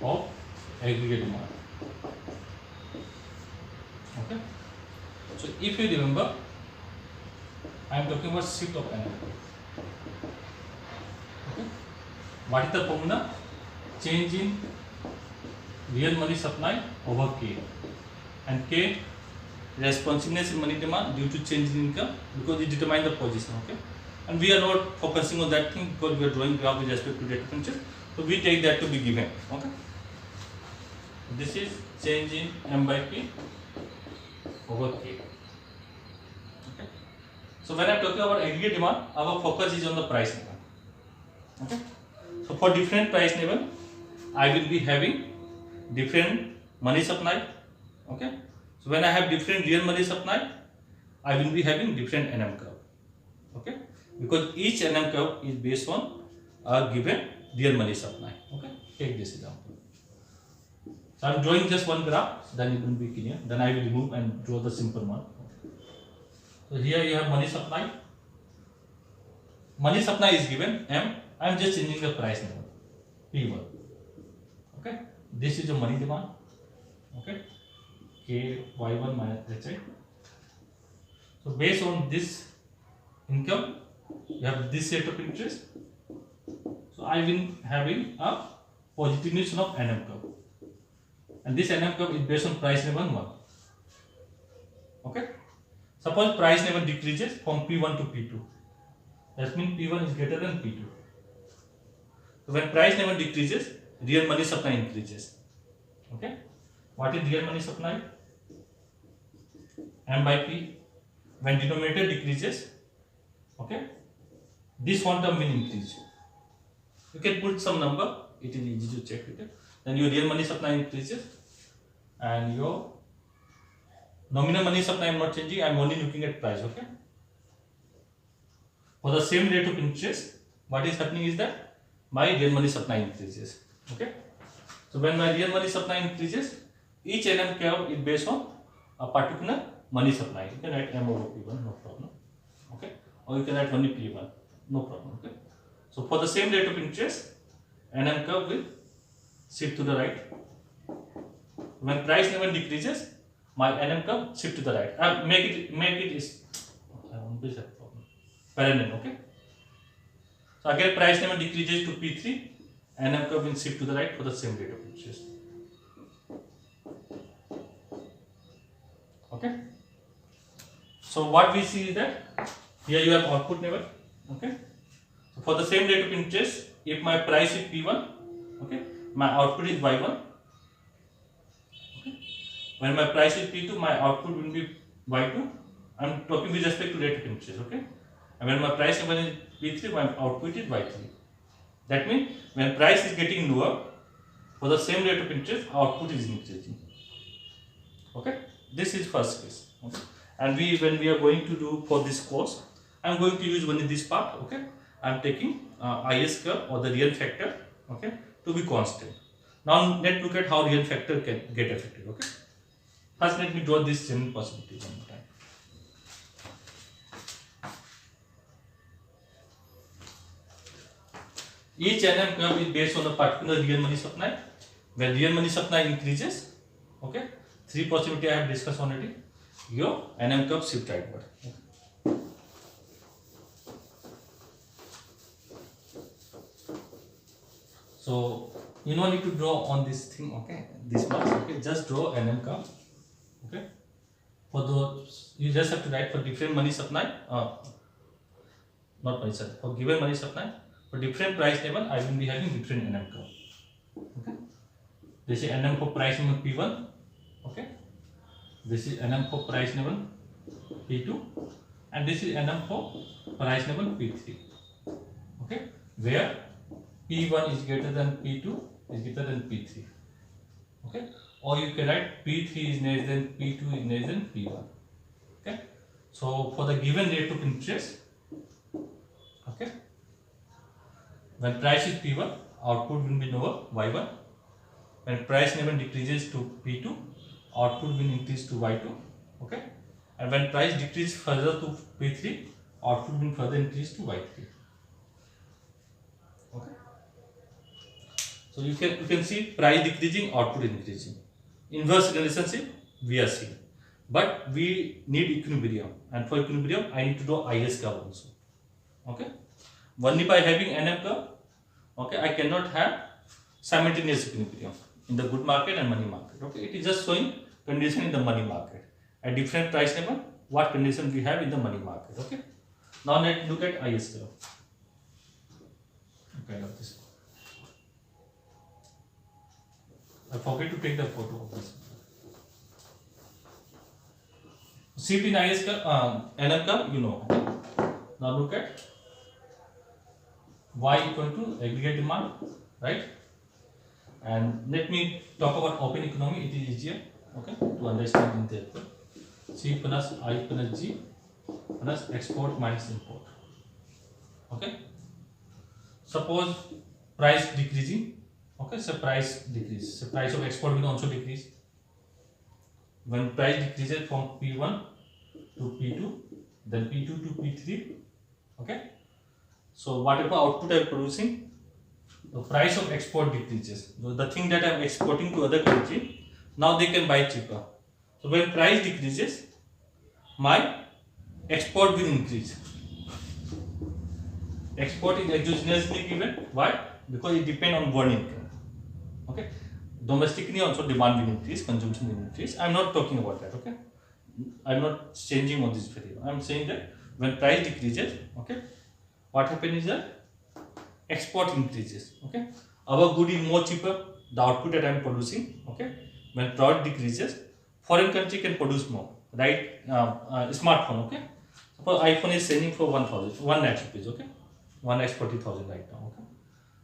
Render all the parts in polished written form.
of aggregate demand. Okay. So if you remember, I am talking about shift of NM. Okay. What is the formula? Change in real money supply over K, and K responsiveness in money demand due to change in income, because it determines the position. Okay, and we are not focusing on that thing because we are drawing graph with respect to data functions, so we take that to be given. Okay, this is change in M by P over K. Okay, so when I am talking about aggregate demand, our focus is on the price level. Okay, so for different price level, I will be having different money supply. Okay, so when I have different real money supply, I will be having different NM curve. Okay, because each NM curve is based on a given real money supply. Okay, take this example. So I am drawing just one graph, then it will be clear. Then I will remove and draw the simple one. So here you have money supply. Money supply is given M. I am just changing the price level P1. Okay, this is your money demand. Okay, K Y1 minus HI. So based on this income, you have this set of interest. So I will having a positiveness of NM curve, and this NM curve is based on price level 1. Okay, suppose price level decreases from P1 to P2. That means P1 is greater than P2. So when price level decreases, real money supply increases. Okay, what is real money supply? M by P. When denominator decreases, okay, this one term will increase. You can put some number, it is easy to check. Okay, then your real money supply increases, and your nominal money supply I am not changing, I am only looking at price. Okay, for the same rate of interest, what is happening is that my real money supply increases. Okay, so when my real money supply increases, each NM curve is based on a particular money supply. You can write M over P1, no problem. Okay, or you can write only P1, no problem. Okay, so for the same rate of interest, NM curve will shift to the right. When price level decreases, my NM curve shift to the right. Make it is parallel. Okay, so again price level decreases to P3, NM curve will shift to the right for the same rate of interest. Okay, so what we see is that here you have output level. Okay, so for the same rate of interest, if my price is P1, okay, my output is Y1. Okay, when my price is P2, my output will be Y2. I am talking with respect to rate of interest. Okay, and when my price level is P3, my output is Y3. That means when price is getting lower, for the same rate of interest, output is increasing. Okay, this is first case. Okay, and when we are going to do for this course, I am going to use only this part. Okay, I am taking IS curve or the real factor, okay, to be constant. Now let's look at how real factor can get affected. Okay, first let me draw this general possibility one more time. Each NM curve is based on a particular real money supply. When real money supply increases, okay, 3 possibility I have discussed already. Your NM curve shift rightward. Okay. So you don't need to draw on this thing. Okay, this much. Okay, just draw NM curve. Okay, for those you just have to write for different money supply. Not money supply, for given money supply. For different price level, I will be having different NM curve. Okay, this is NM for price level P1. Okay, this is NM for price level P2, and this is NM for price level P3. Okay, where P1 is greater than P2 is greater than P3. Okay, or you can write P3 is less than P2 is less than P1. Okay, so for the given rate of interest, okay, when price is P1, output will be lower Y1. When price level decreases to P2, output will increase to Y2. Okay, and when price decreases further to P3, output will further increase to Y3. Okay, So you can see price decreasing, output increasing. Inverse relationship we are seeing. But we need equilibrium, and for equilibrium I need to draw IS curve also. Okay. Only by having NM curve, okay, I cannot have simultaneous equilibrium in the good market and money market. Okay, it is just showing condition in the money market at different price level. What condition we have in the money market? Okay. Now let's look at IS curve. Okay, of this. I forget to take the photo of this. Shift in IS curve, NM curve, you know. Now look at Y equal to aggregate demand, right? And let me talk about open economy. It is easier, okay, to understand in that way. C plus I plus G plus export minus import. Okay. Suppose price decreasing. Okay, so price decrease. So price of export will also decrease. When price decreases from P1 to P2, then P2 to P3. Okay. So whatever output I am producing, the price of export decreases. So the thing that I am exporting to other country, now they can buy cheaper. So when price decreases, my export will increase. Export is exogenously given. Why? Because it depends on one income. Okay. Domestically also demand will increase, consumption will increase. I am not talking about that. Okay. I am not changing on this video. I am saying that when price decreases, okay, what happens is that export increases. Okay, our good is more cheaper. The output that I am producing. Okay, when product decreases, foreign country can produce more. Right? Smartphone. Okay, suppose iPhone is selling for 1 lakh rupees. Okay, 1,40,000 right now. Okay,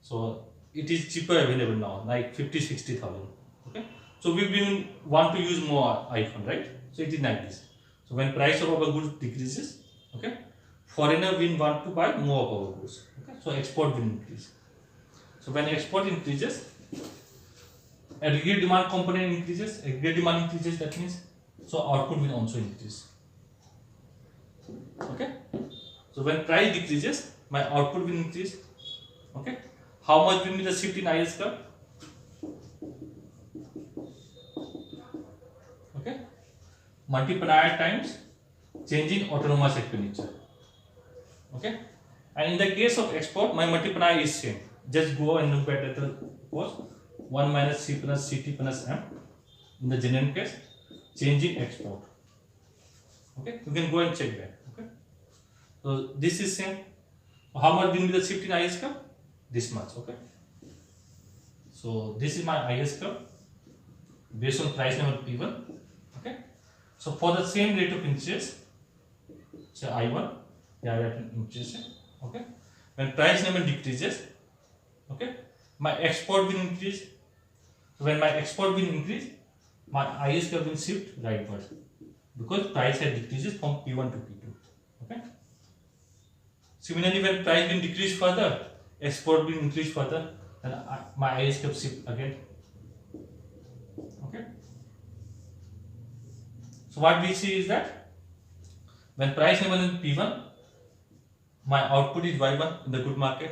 so it is cheaper available now, like 50,000-60,000. Okay, so we will want to use more iPhone, right? So it is like this. So when price of our goods decreases, okay, foreigner will want to buy more of our goods. Okay, so export will increase. So when export increases, aggregate demand component increases. Aggregate demand increases. That means so output will also increase. Okay. So when price decreases, my output will increase. Okay. How much will be the shift in IS curve? Okay. Multiplier times change in autonomous expenditure. Okay. And in the case of export, my multiplier is same. Just go and look at the cost. 1 minus C plus CT plus M. In the genuine case, change in export. Okay. You can go and check that. Okay. So this is same. How much will be the shift in IS curve? This much. Okay. So this is my IS curve based on price level P1. Okay. So for the same rate of interest, say I1, yeah, rate of interest. Okay. When price level decreases, okay, my export will increase. So when my export will increase, my IS curve will shift rightward because price has decreases from P1 to P2. Okay. Similarly, when price will decrease further, export will increase further, then my IS curve shift again. Okay. So what we see is that when price level is P1, my output is Y1 in the good market.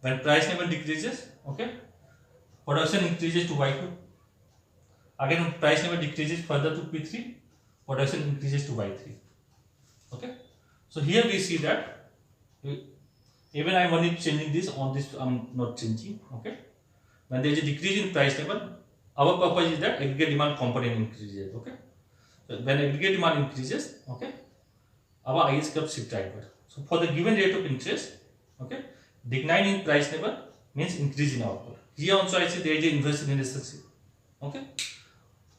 When price level decreases, okay, production increases to Y2. Again, when price level decreases further to P3, production increases to Y3. Okay. So here we see that even I am only changing this, on this I am not changing. Okay. When there is a decrease in price level, our purpose is that aggregate demand component increases. Okay. So when aggregate demand increases, okay, our IS curve shift rightward. So for the given rate of interest, okay, decline in price level means increase in output. Here also I say there is an inverse relationship. Okay.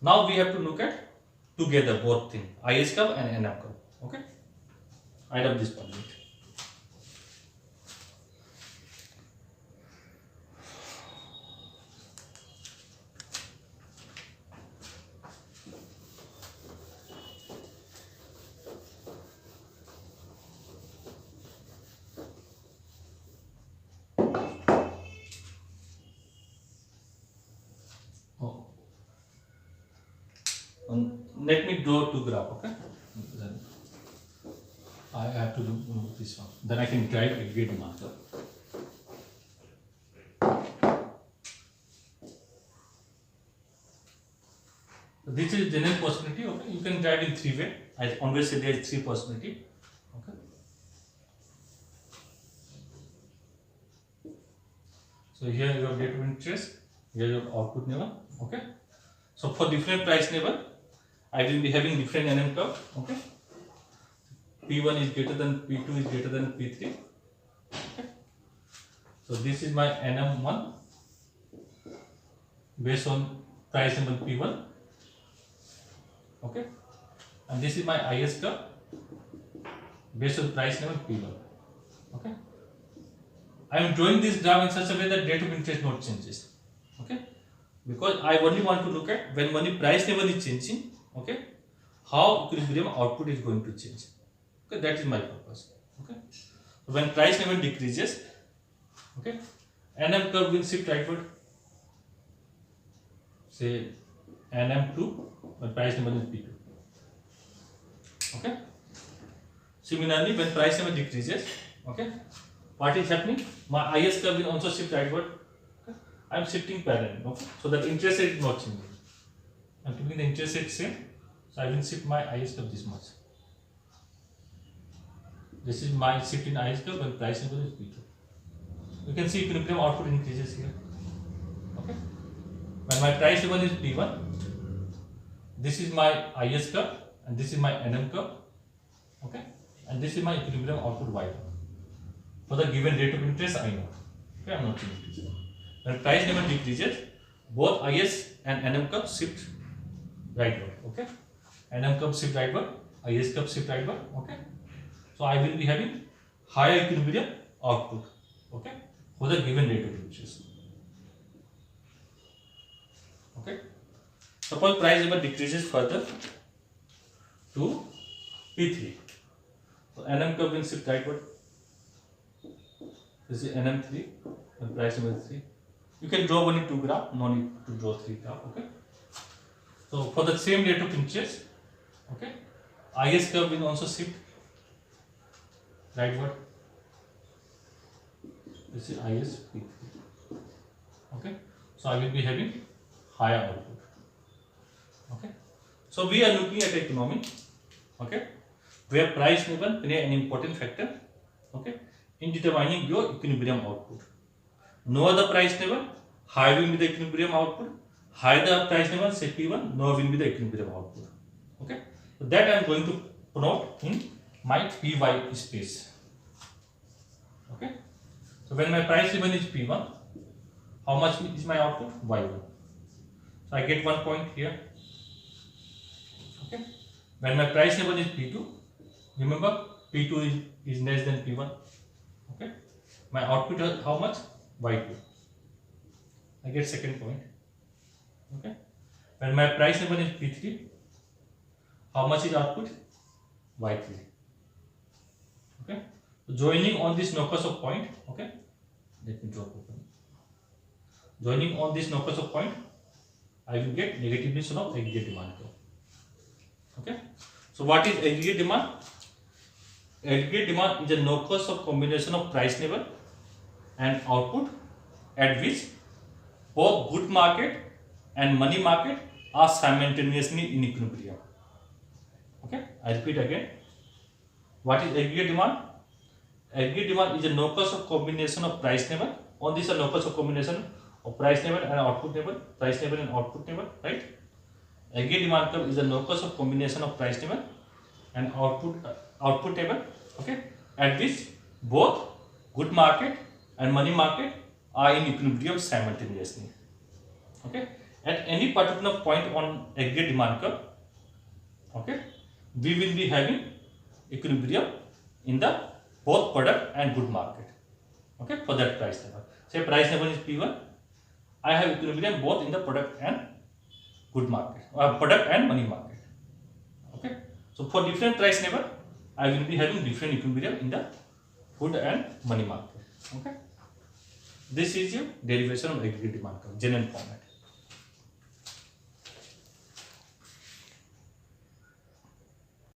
Now we have to look at together both things, IS curve and NM curve. Okay. I love this point. Let me draw two graph, okay? Then I have to do this one. Then I can drive aggregate demand curve. So this is general possibility. Okay, you can write in three way. I always say there is three possibility. Okay. So here you have rate of interest. Here you have output level. Okay. So for different price level, I will be having different NM curve. Okay. P1 is greater than P2 is greater than P3. Okay. So this is my NM1 based on price level P1. Okay. And this is my IS curve based on price level P1. Okay. I am drawing this graph in such a way that rate of interest not changes. Okay. Because I only want to look at when money price level is changing. Okay. How equilibrium output is going to change. Okay. That is my purpose. Okay. So when price level decreases, okay, NM curve will shift rightward. Say NM2 when price level is P2. Okay. Similarly, when price level decreases, okay, what is happening? My IS curve will also shift rightward. Okay. I am shifting parallel. Okay. So that interest rate is not changing. I am keeping the interest rate same. So I will shift my IS curve this much. This is my shift in IS curve when price level is P2. You can see equilibrium output increases here. Okay. When my price level is P1, this is my IS curve and this is my NM curve. Okay. And this is my equilibrium output Y1. For the given rate of interest, I know. Okay, I am not changing this. When price level decreases, both IS and NM curve shift rightward. Okay. NM curve shift rightward, IS curve shift rightward. Okay. So I will be having higher equilibrium output. Okay. For the given rate of interest. Okay. Suppose price level decreases further to P3. So NM curve will shift rightward. This is NM3 and price level 3. You can draw only 2 graph, no need to draw 3 graph. Okay. So for the same rate of interest, okay, IS curve will also shift rightward. This is IS P3. Okay. So I will be having higher output. Okay. So we are looking at economy. Okay. Where price level play an important factor. Okay. In determining your equilibrium output. No other price level, high will be the equilibrium output. Higher the price level, say P1, lower will be the equilibrium output. Okay. So that I am going to plot in my PY space. Okay. So when my price level is P1, how much is my output? Y1. So I get 1 point here. Okay. When my price level is P2, remember P2 is less than P1. Okay. My output is how much? Y2. I get second point. Okay. When my price level is P3, how much is output? Y3. Okay. So joining on this locus of point, okay. Let me draw open. Joining on this locus of point, I will get negative dimension of aggregate demand curve. Okay. So what is aggregate demand? Aggregate demand is a locus of combination of price level and output at which both good market and money market are simultaneously in equilibrium. Okay. I repeat again. What is aggregate demand? Aggregate demand is a locus of combination of price level. On this, a locus of combination of price level and output level, price level and output level, right? Aggregate demand curve is a locus of combination of price level and output level, okay? At which both good market and money market are in equilibrium simultaneously. Okay? At any particular point on aggregate demand curve, okay, we will be having equilibrium in the both product and good market. Okay, for that price level. Say price level is P1, I have equilibrium both in the product and good market, product and money market. Okay, so for different price level, I will be having different equilibrium in the good and money market. Okay, this is your derivation of aggregate demand curve, general format.